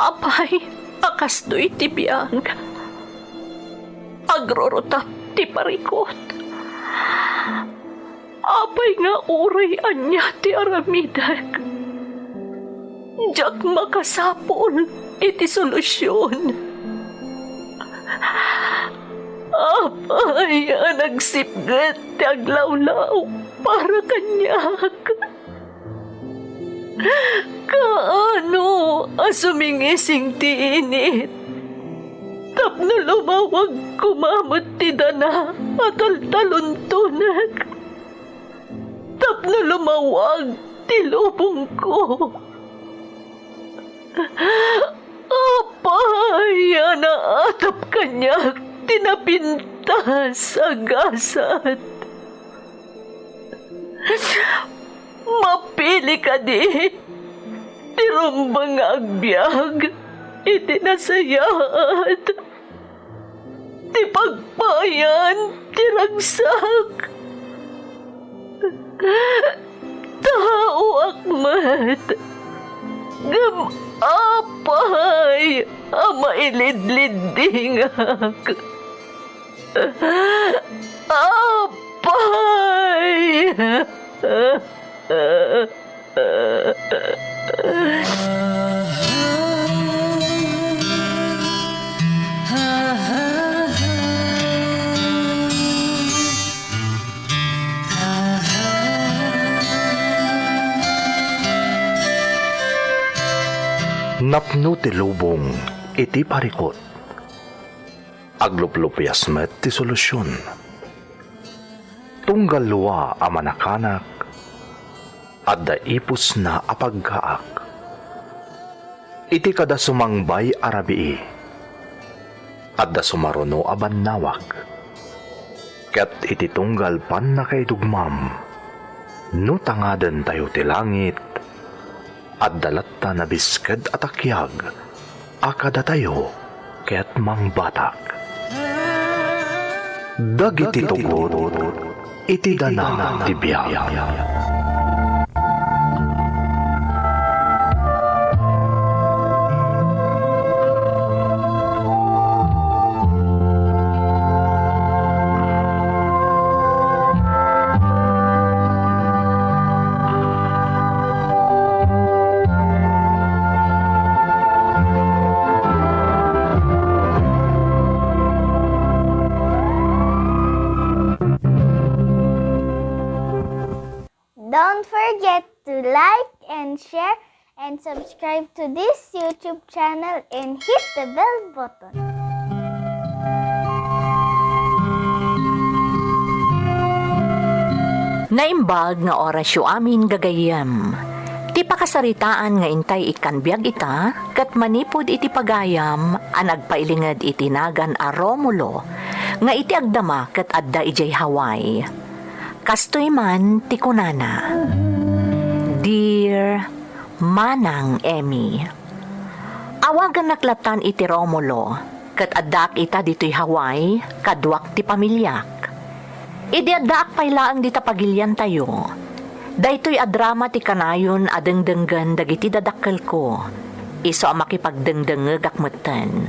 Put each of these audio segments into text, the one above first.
Apay, akastoy ti biyang. Agrorotap ti parikot. Apay nga uray anya ti aramidak. Diyak makasapol iti solusyon. Apay, nagsipgat ti aglawlaw para kanyak. Kaano asumingising ti init? Tapno lumawag kumamot ti dana at taltaluntunak. Tapno lumawag ti lubong ko. Apay, naatap kanyak tinapintas agasat. Mapili ka di, tirumbang agbyag, itinasayat, ti pagpayan, tiragsak. Tao akmat, gam apay, amailid-lidingak. Apay! Napno ti lubong iti parikot. Agluplupyas met ti solusyon. Tunggal luwa a manakanak at daipos na apagkaak. Iti kada sumangbay arabii at da sumaruno aban nawak. Ket iti tunggal pan na kay dugmam no tangaden tayo ti langit at dalatta na bisked at akyag akada tayo ket mangbatak. Dagiti tugot iti dana ti biyag. Don't forget to like and share and subscribe to this YouTube channel and hit the bell button. Naimbag nga orasyo amin gagayam. Ti pakasaritaan nga intay ikanbiag ita, kat manipod iti pagayam, anagpailingad iti nagan a Romulo, nga iti agdama kat adda ijay Hawaii. Kastoy man ti kunana. Dear Manang Emmy, awagan naklatan iti Romulo, kat addak ita dito'y Hawaii, kadwak ti pamilyak. Idi addak paylaang dita pagilyan tayo. Daytoy adrama ti kanayon adengdenggan dagiti dadakkel ko. Iso a makipagdengdengeg akmetten.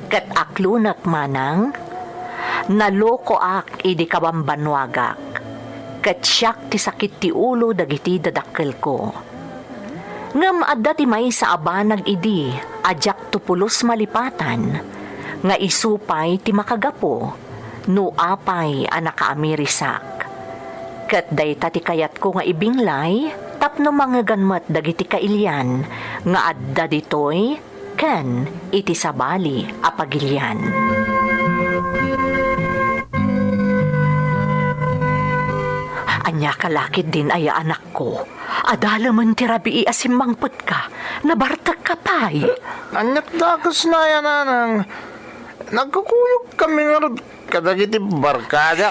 Ket aklunek manang naloko ak idi kabambanwagak. Ket siyak ti sakit ti ulo dagiti dadakkel ko. Ngem adda ti may sa abanag idi ajak tupulos malipatan nga isupay ti makagapo no apay anak kaamirisak. Ket dayta ti kayat ko nga ibinglay tapno mangaganmat dagiti kailyan nga adda ditoy ken iti sabali a pagilyan. Anya kalakid din ay anak ko. Adala man ti rabii asimmangput ka. Nabartag ka pay. Anyak dakas na yan, anang. Nagkukuyog kami nga rin kadagiti barkada.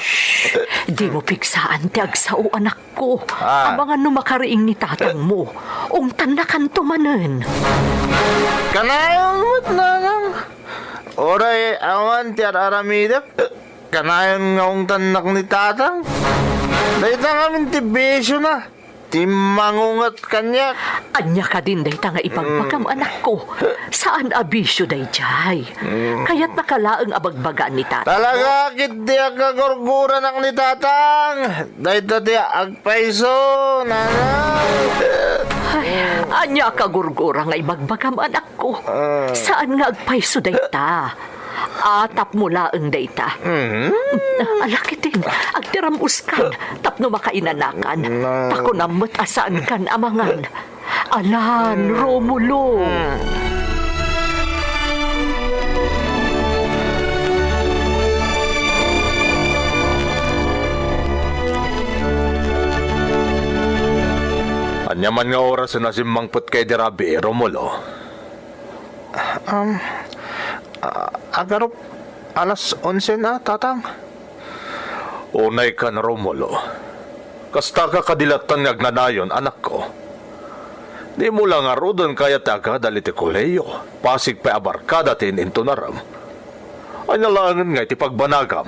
Di mo pigsaan ti agsao anak ko. Abangan no makariing ni tatang mo. Ungtan na kanto manen. Kanayon mo't nanang. Oray awan ti aramidak. Kanayon nga ungtan nak ni tatang. Dahil na kami ti besyo na. iti mangungat kanya. Anya ka din day nga ipagbagam anak ko. Saan abisyo day jay? Kaya't nakalaang abagbagaan ni tata. Talaga kit di agagurgura ng ni tatang. Dahil tati agpaiso, nanang. Ay, anya ka gurgura nga ibagbagam anak ko. Saan nga agpaiso day ta? Atap mula ang data. Alakitin, agtiram uskan, tapno makainanakan. Tako namot asaan kan amangan. Alan, Romulo. Anyaman nga oras na nasimmangpot kay Dirabi, Romulo. Agarop, alas 11 na, tatang. Unay ka na, Romulo. Kasta ka kadilatan nga agnanayon, anak ko. Di mo lang nga rodon kaya taga daliti koleyo. Pasig pa abarkada tin into naram. Anyalangan nga iti pagbanagam.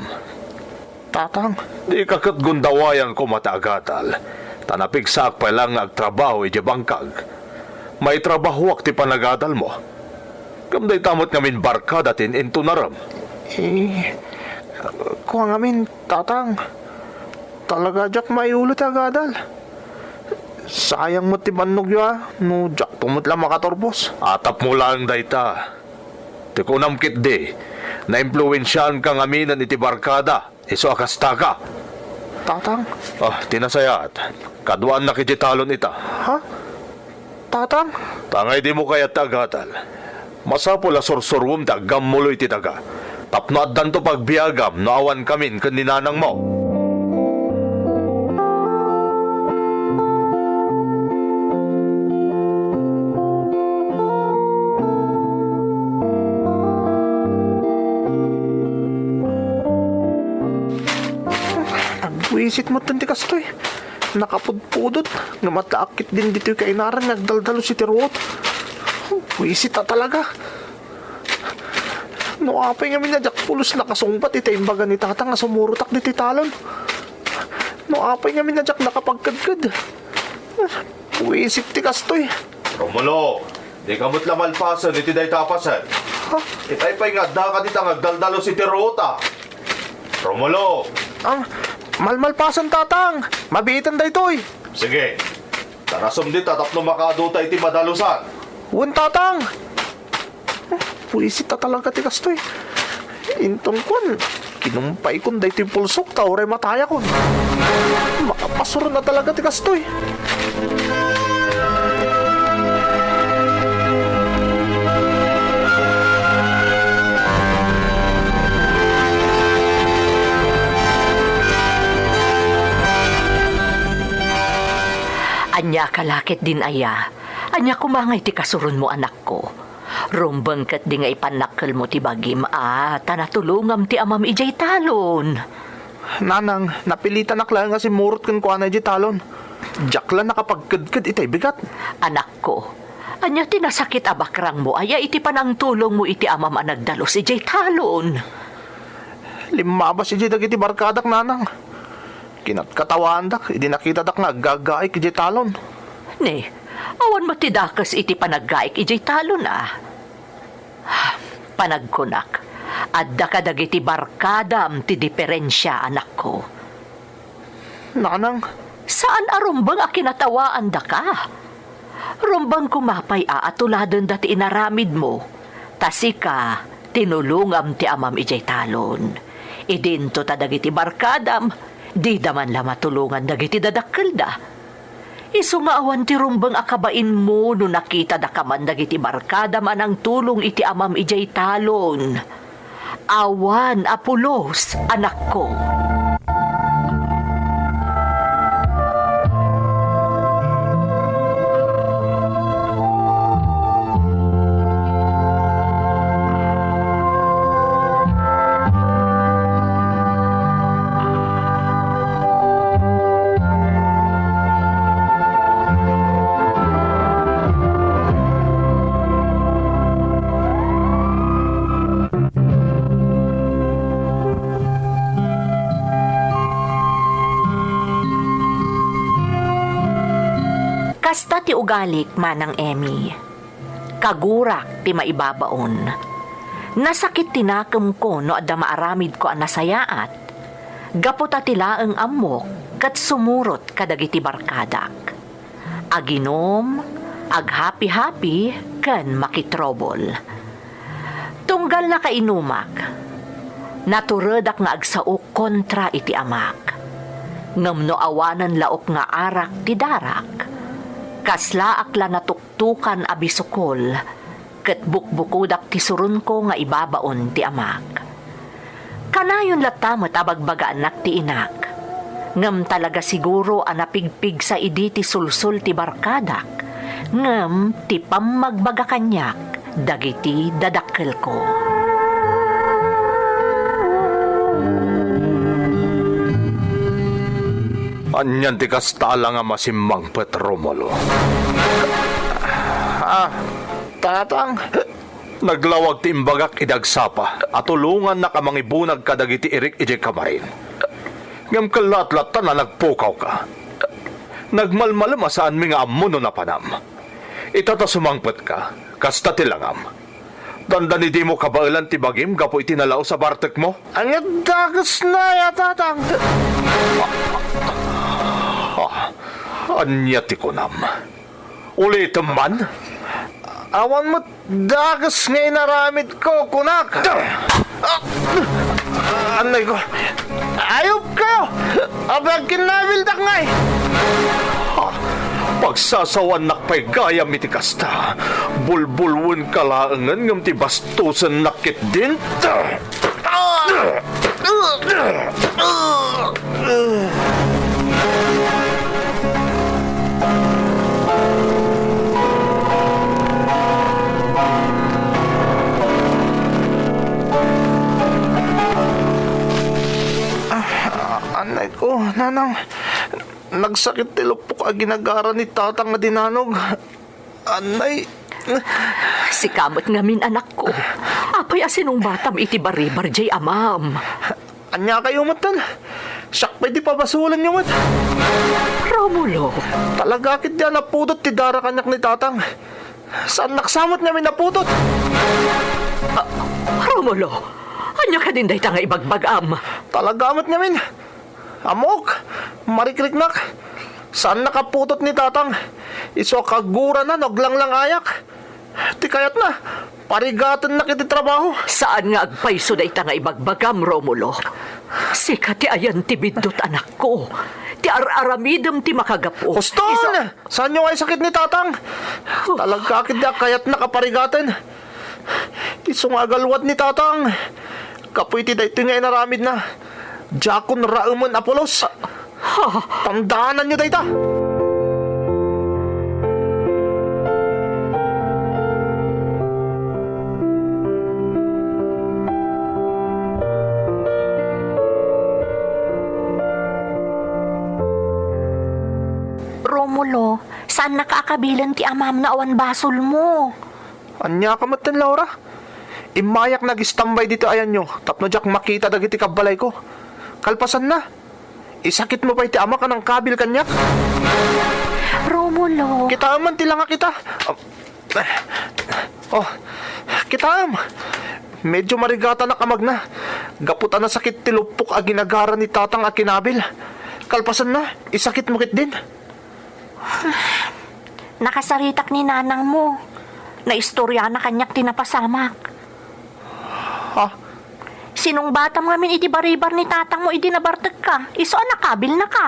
Tatang, Di kakat gundawayan ko matagatal. Tanapigsak pa lang nga agtrabaho iti bangkag. May trabaho ti panagadal mo. Kamday tamot ngamin barkada tin into naram. kuha ngamin, tatang. Talaga jak may ulot agadal. Sayang mo ti bannog yu no jak tumot lang makatorbos. Atap mo lang dayta. Ti kunam kit di, na-impluensyahan kang aminan iti barkada, iso akasta ka. Tatang, Tinasayat. Kaduan na kijitalon ita. ha? Tatang? Tangay di mo kaya tagatal. Masapo la sorsorwom ta gammuloy ti taga. Tapno at danto pagbiagam no awan kamin kaninanang mo. Wisit mo tanti kastoy. Nakapudpudot. Nga mataakit din dito yung kainaran. Nagdaldalo si Tiruot. Wisit na talaga. No apay nga minadyak pulos nakasungpat ita imbaga ni tata nga sumurutak ni titalon. No apay nga minadyak nakapagkadkad. Wisit ti kastoy. Romulo, di kamot lamalpasan iti day tapasan. Ha? Itay nga daka dita ngagdaldalo si Tirota. Romulo, Malmalpasan tatang. Mabiitan da ito'y. sige. Tarasom dita tapno makaduta iti madalusan. Uwan tatang. Wisit na talaga ti kastoy. Intong kon. Kinumpay kon da ito'y pulsok. Tauray mataya kon. Makapasuro na talaga ti kastoy. Anya kalakit din aya. Anya kumangay ti kasurun mo anak ko. Rumbang kat di nga ipanakkel mo ti bagim tanatulungam ti amam ijay talon. Nanang, napilitan akla nga si Murot kun kuha na talon. Jakla nakapagkadkad itay bigat. Anak ko, anya tinasakit abakrang mo aya iti panang tulong mo iti amam anagdalos ijay talon. Lima ba si Jidag iti barkadak nanang? Kinatkatawan dak, hindi nakita dak nga gagaik iti talon. Ne, awan matidakas iti panaggaik ijay talon Panagkunak, adda ka dagiti barkadam ti diferensya anak ko. Nanang, Saan arumbang a kinatawaan da ka? Rumbang kumapay atuladan dati inaramid mo. Tasika, tinulungam ti amam ijay talon. Idinto ta dagiti barkadam, di daman la matulungan dagiti dadakkel da. Isu nga awan ti rumbang akabain mo no nakita da kaman dagiti barkadam anang tulong iti amam ijay talon. Awan apulos, anak ko. Kasta ti ugalik manang Emmy. Kagurak ti maibabaon. Nasakit tinakam ko no adda maaramid ko ang nasayaat. Gaputa tila ang amok kat sumurot kadagiti barkadak. Aginom, ag happy-happy ken makitrobol. Tunggal na kainumak. Naturedak nga agsaok kontra iti amak. Ngam no awanan laok nga arak ti darak. Kasla akla natuktukan abisukol, ket bukbukudak ti surun ko nga ibabaon ti amak. Kanayon latamot abagbagaan nak ti inak. Ngam talaga siguro anapigpig sa idi ti sulsul ti barkadak. Ngam ti pamagbaga kanyak, dagiti dadakkel ko. Anyan ti kastala nga masimmang pet Romulo. Tatang, Naglawag ti imbagak idagsapa at tulungan na kamangibunag kadagiti irik ije kamarin. Ngam kalat-latan na nagpukaw ka. Nagmalmalam asaan mi nga amuno na panam. Itata sumangpet ka, kasta tilangam. Dandan di mo kabailan ti bagim gapo itinalaw sa bartek mo? ang dagas na ya, tatang. Anya ti kunam. Ulit man? Awan mo dagas nga inaramid ko, kunak. Anay ko, ayop kayo. Abag kinabildak nga eh. Pagsasawan nakpay gayam iti kasta. Bulbulwon kalaangan ngam ti bastusan nakit din. Anay ko, nanang, nagsakit tilupok a ginagara ni tatang nga dinanog. Anay, Si kamot ngamin anak ko. Apay asinong batam iti baribar jay amam. anya kayo matan. Siyak pwede pa basulan yung mat. Romulo, Talaga kit diyan napudot ti dara kanyak ni tatang. Saan naksamot niya may napudot? Romulo, anya ka din day nga ibagbagam. Talaga amat niya min. Amok, marikriknak. Saan nakaputot ni tatang? Iso kagura na, naglang lang ayak. Ti kayat na, parigatan na kiti trabaho. Saan nga agpaiso day nga ibagbagam, Romulo? Sika ti ayan ti bidot anak ko. Ti ar-aramidem ti makagapo. Huston! Saan yung ay sakit ni tatang? Talaga kit diya kayat na kaparigatan. Iso nga galwat ni tatang. Kapoy ti dayto nga inaramid na. Jakon raumon apolos. Tandaanan nyo dayta. Romulo, saan nakakabilan ti amam na awan basol mo? Anya ka matan, Laura? Imayak nag-istambay dito ayan nyo. Tapno jak makita dagiti kabalay ko. Kalpasan na. Isakit mo pa iti ama ka ng kabil kanyak. Romulo, Kita man tila nga kita. Kita medyo marigata na kamag na. Gaputan na sakit tilupok a ginagara ni tatang a kinabil. Kalpasan na. Isakit mo kit din. nakasaritak ni nanang mo. Naistorya na kanyak tinapasamak. Ha? Sinong batam ngamin iti baribar ni tatang mo iti nabartag ka? Iso nakabil na ka.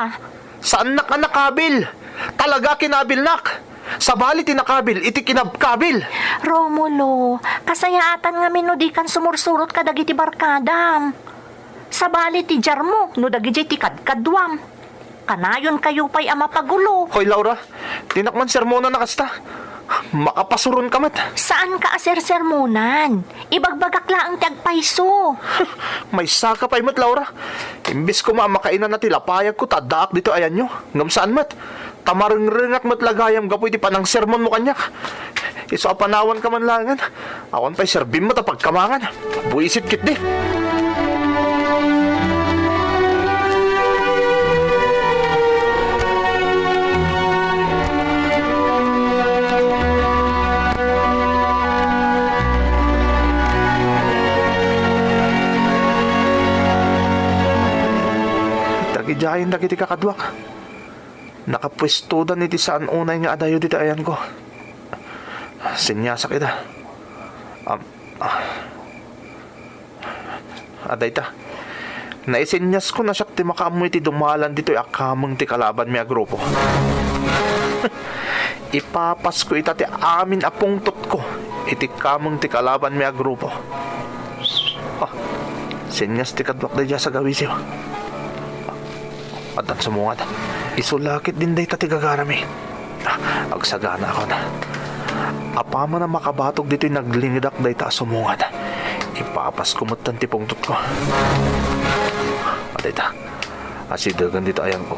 Saan na ka nakabil? Talaga kinabil nak. Sa bali tinakabil, iti kinabkabil. Romulo, kasayaatan ngamin no di kan sumursurot ka dagiti barkadam. Sa bali ti jar mo, no dagiti ti kadkadwam. Kanayon kayo pa'y ama pagulo. Hoy Laura, tinakman sermona na kasta. Makapasurun ka mat. Saan ka aser-sermonan? Ibagbagak laang ti agpaiso. May saka pa imot Laura. Imbis ko mamakainan na tilapayag ko, tadaak dito ayan nyo. Ngam saan mat? Tamareng-rengak mat lagayam gapoy ti panang sermon mo kanyak. Iso apanawan ka man langan. Awan pa'y serbim mo tapagkamangan. Buisit kit di. paligayin dagiti kakadwak. Nakapwestudan iti saan unay nga adayo dito ayan ko. Sinyasak ita. Aday ta. Naisinyas ko na siya ti makaamoy ti dumalan dito akamang ti kalaban mi a grupo. Ipapas ko ita ti amin apungtot ko. Iti kamang ti kalaban mi a grupo. Sinyas ti kadwak da dya sa gawisyo. At sumungad. Isulakit din day ta ti gagarami. Agsagana ako na. Apama na makabatog dito'y naglingdak day ta sumungad. Ipapas ko matan ti pungtot ko. Aday ta. Asidagan dito ayan ko.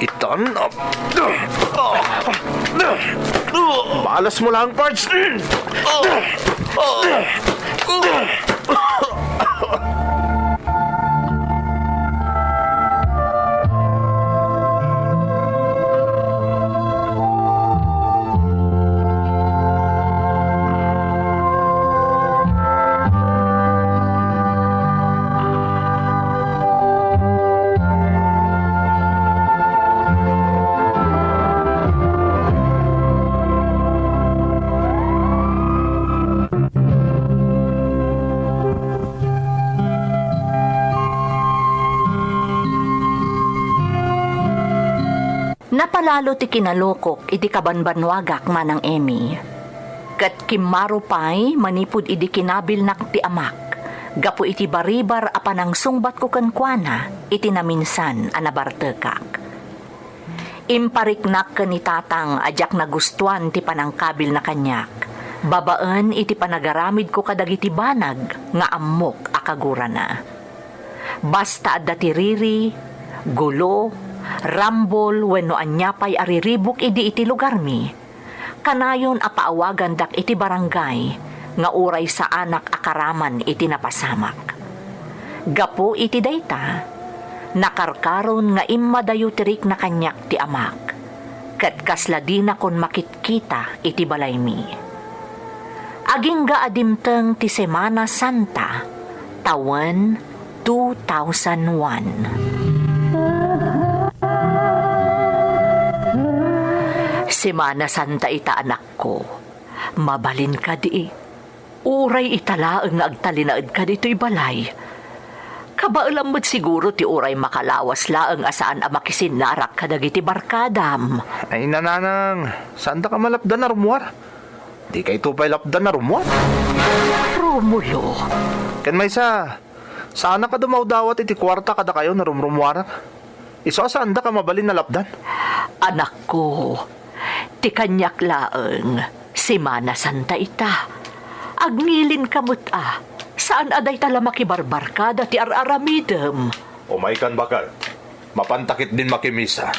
Itan up. Balas mo lang, parts. Napalalo ti kinalokok iti kabanbanwagak manang Emmy. Kat kimaro pa'y manipod iti kinabilnak ti amak. Gapo iti baribar apanang sungbat ko kankwana iti naminsan anabartekak. Impariknak ka ni tatang ajak nagustuhan ti panangkabil na kanyak. Babaan iti panagaramid ko kadagiti banag nga ammok akagura na. Basta adda ti riri, gulo, rambol wenno anyapay ariribok iti lugar mi. Kanayon apaawagan dak iti barangay nga uray sa anak akaraman iti napasamak. Gapo iti dayta, nakarkaron nga immadayo tirik na kanyak ti amak. Kat kasladina kon makitkita iti balay mi. Aging gaadimteng ti Semana Santa, tawen 2001. Semana Santa ita anak ko, mabalin ka di. Uray italaang nga agtalinaad ka dito'y balay. Kabaalam mo't siguro ti uray makalawas laang asaan a makisinarak ka dagiti barkadam. Ay nananang, saan ka malapdan na rumuar? Di kay tupay lapdan na rumuar. Romulo. Ken may sana ka dumawdawat iti kwarta kada kayo na rumrumuaran. Iso saan ka mabalin na lapdan? Anak ko, ti kanyak laeng, Semana Santa ita. Agnilin kamot saan aday tala makibarbarkada ti araramidem. Umay kan bakal. Mapantakit din makimisa.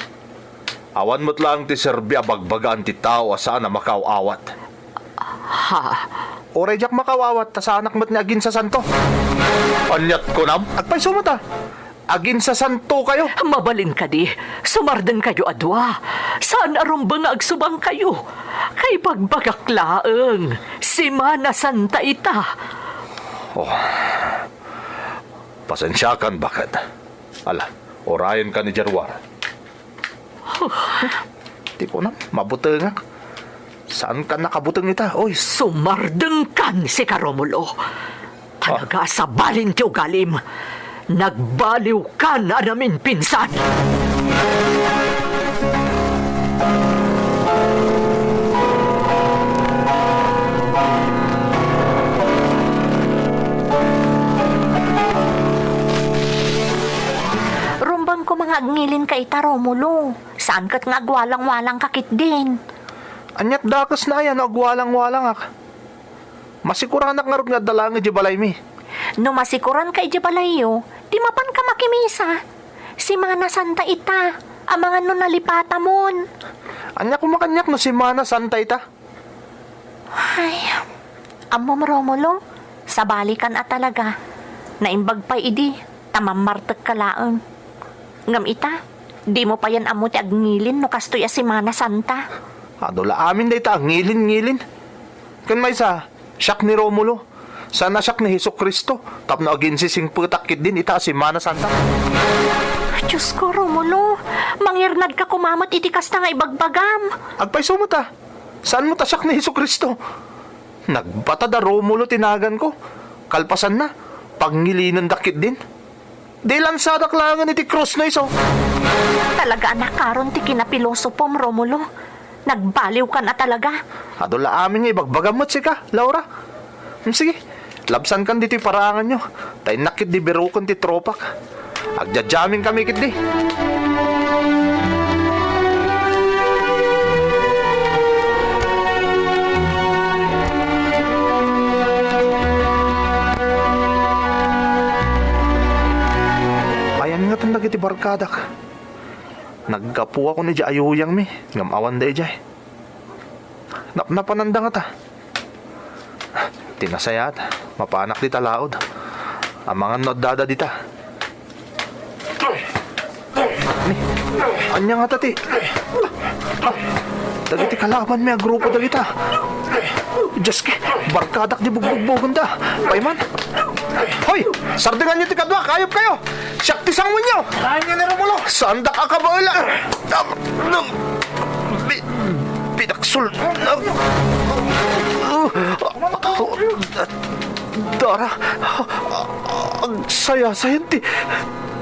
Awan mo't lang ti serbi abagbagaan ti tao asaan na makaawat. Ha? Oray jak makawawat ta sa anak mo't ni agin sa santo. Anyat ko nam? Agpay sumata. Agin sa santo kayo. Mabalin ka di, sumarden kayo adwa. Saan arumba nga agsubang kayo? Kay pagbagak laeng, Semana Santa ita. Pasensyakan bakit? Ala, orayan ka ni Jarwar. Di ko na, mabuteng. Saan ka nakabuteng ita? Oy, Sumardeng kan si Karomulo. Talaga sa balin ti ugalim. Nagbaliw ka na namin pinsan. Rumbang ko mga ngilin ka ita, Romulo. Saan kat nga agwalang-walang kakit din? anyat dakas na yan, agwalang-walang ak. Masikuranak nga rin nga dalang di balay mi. No masikuran ka ijabalayo, di mapan ka makimisa. Semana Santa ita, amangan no nalipata mon. Anya kumakanyak no Semana Santa ita. Ay, amom Romulo, sabalikan at talaga. Naimbag pa idi, tamamartek ka laang. Ngam ita, di mo pa yan amo ti agngilin no kastoy a Semana Santa. Adola amin da ita, ngilin-ngilin. Kan may siyak ni Romulo. Sana siyak ni Hesus Kristo. Tapno agin sising putakit din ita si Mana Santa. Diyos ko, Romulo. Mangirnad ka kumamat iti kasta nga ibagbagam. Agpaiso mo ta. Saan mo ta siyak ni Hesus Kristo? Nagbatada Romulo tinagan ko. Kalpasan na. Pangilinan dakit din. Di lansada klangan iti cross na iso. Talaga anak karon ti kinapilosopom, Romulo. Nagbaliw ka na talaga. Adula amin nga ibagbagamot si ka, Laura. Sige, labsan kan dito parangan nyo. Tay nakit di birukon ti tropak. Agjajamin kami kit di. Bayan nga tanda kiti barkadak. Nagkapu ako ni ayuyang mi. Ngamawan da ijay. Napananda nga ta. Tinasayat. Mapanak di talaod. Ang mga nodada di ta. Ni, anya nga tati. Dagiti kalaban mi a grupo dagita. Diyos ki, barkadak di bugbugbugon da. Paiman. Hoy, sardengan nyo ti kadwa, kayop kayo. Siyaktisang mo nyo. Tahan nyo ni Romulo. Sandak ka ba ila? Pinaksul. Dara, ang saya-sayan ti.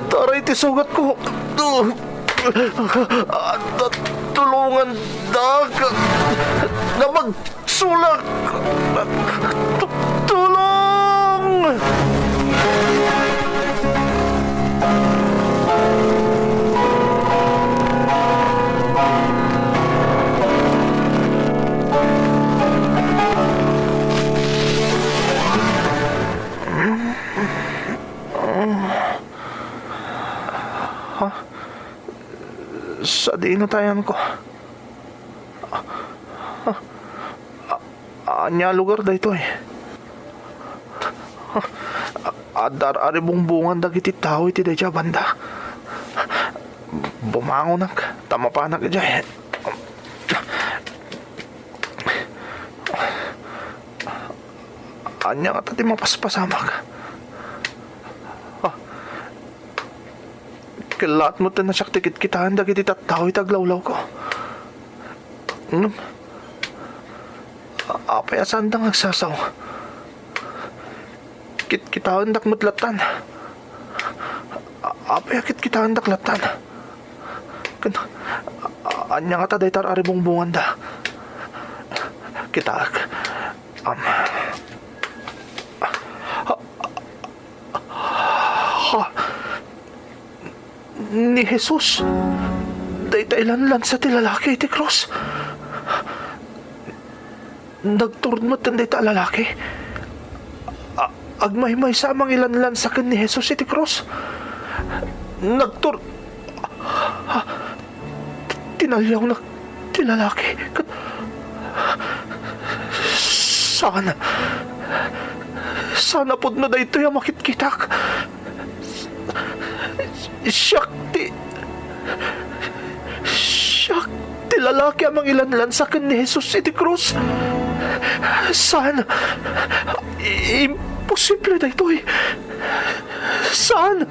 Dara iti sugat ko. Tulungan da. Na magsulak. Tulong! Sa dinatayan ko. Anya lugar da ito eh. Adar ari bungbungan dagiti tao iti da banda. Bumangon nak, tama pa nak ijay. Anya nga tati mapaspasamak. Kilat mo na siya tikit-kitahan dagiti tattao itaglawlaw ko. Apay asandang agsasaw. Kit-kitahan dak mutlatan. Apay kit-kitahan dak latan. Anya nga taday tar ari bungbungan da. Kita ni Jesus. Daytailanlan sa ti lalaki iti cross. Nagturnot ang dayta lalaki. Agmay-may samang ilanlan sa kin ni Jesus iti cross. Tinalyaw na ti lalaki. Sana pod na dayto yung makitkitak. Shakti lalaki amang ilanlan sa akin ni Jesus iti krus. Saan? Imposible na ito eh. Saan?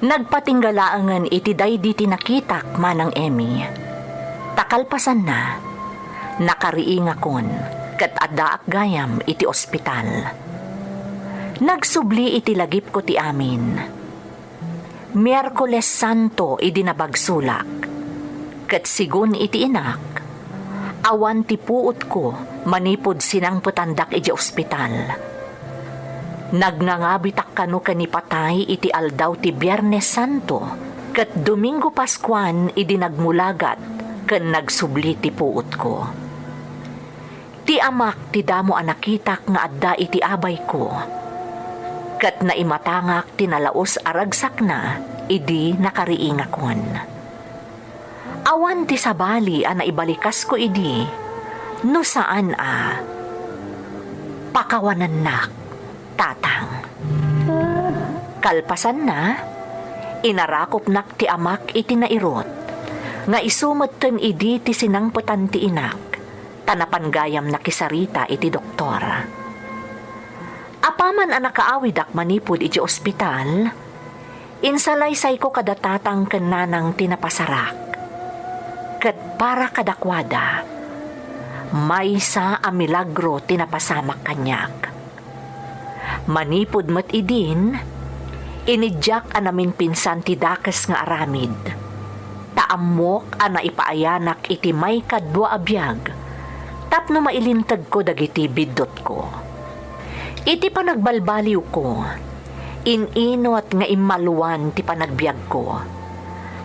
Nagpatinggalaangan iti daydi tinakitak manang Emmy. Takalpasan na, nakariingakon, kat addaak gayam iti ospital. Nagsubli iti lagip ko ti amin. Miyerkules Santo iti nabagsulak, kat sigun iti inak, awan ti puot ko manipod sinang putandak iti ospital. Nagngangabitak kano kanipatay iti aldaw ti Biyernes Santo, ket Domingo Pascuan idi nagmulagat, ken nagsubli ti puot ko. Ti amak ti damo anakitak nga adda iti abay ko, ket naimatangak ti nalaos aragsak na, idi nakariingakon. Awan ti sabali a naibalikas ko idi, no saan pakawanan nak, tatang. Kalpasan na, inarakop nak ti amak iti nairot, nga isumeten idi ti sinangpetan ti inak, tanapan gayam nakisarita iti doktor. Apaman ang nakaawidak manipod iti ospital, insalaysay ko kada tatang kenanang tinapasarak. Ket para kadakwada, maysa a milagro tinapasamak kanyak. Manipod met idin, inidyak anamin pinsan ti dakes nga aramid. Taamok ana ipaayanak iti may kadwa abiyag, tapno mailintag ko dagiti biddot ko. Iti panagbalbaliw ko, ininot nga imaluan ti panagbiag ko.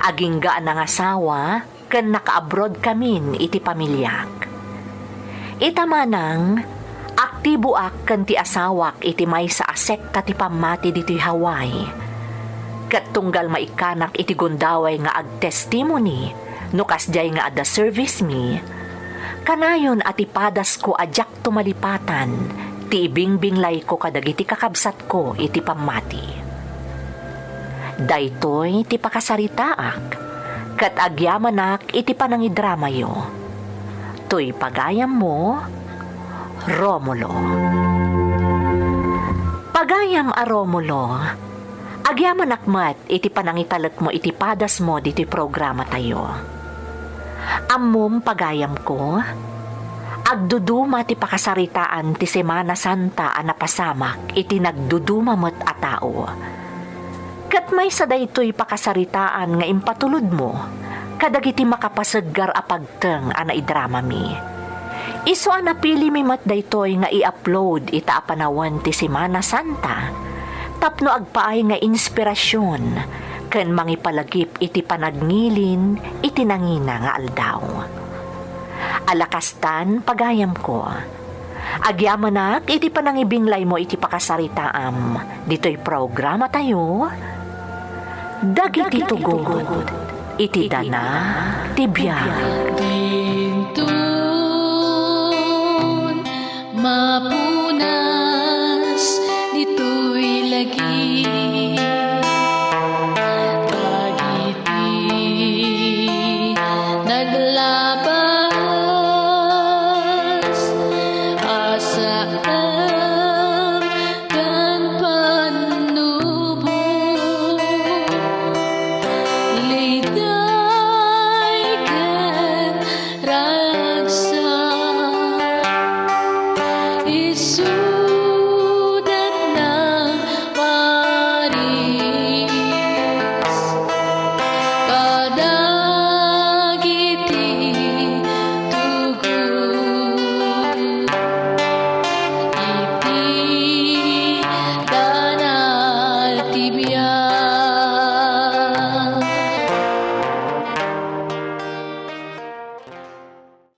Aging gaan nga asawa, ken naka-abroad kamin iti pamilyak. Itamanang, aktibo ak ken ti asawak iti may sa asekta ti pamati diti Hawaii. Ket tunggal maikanak iti gundaway nga ag-testimony, no kasjay nga adda service me, kanayon at ipadas ko ajak tumalipatan, ti ibingbinglay ko kadagiti kakabsat ko iti pamati. Daytoy ti pakasaritaak, ket agyamanak iti panangidramayo. To'y pagayam mo, Romulo. Pagayam a Romulo, agyaman akmat iti panangitalat mo iti padas mo diti programa tayo. Ammom pagayam ko, agduduma ti pakasaritaan ti Semana Santa a napasamak iti nagduduma met a tao. Kat may sa daytoy pakasaritaan nga impatulod mo, kadagiti makapasaggar a pagteng a naidrama mi. Isu a napili mi mat daytoy nga i-upload ita a panawan ti Semana Santa, tapno agpaay nga inspirasyon, ken mangipalagip iti panagnilin iti nangina nga aldaw. Alakastan pagayam ko, agyamanak iti panangibinglay mo iti pakasaritaam, dito'y programa tayo, dagiti tugod, iti dana, tibiyag.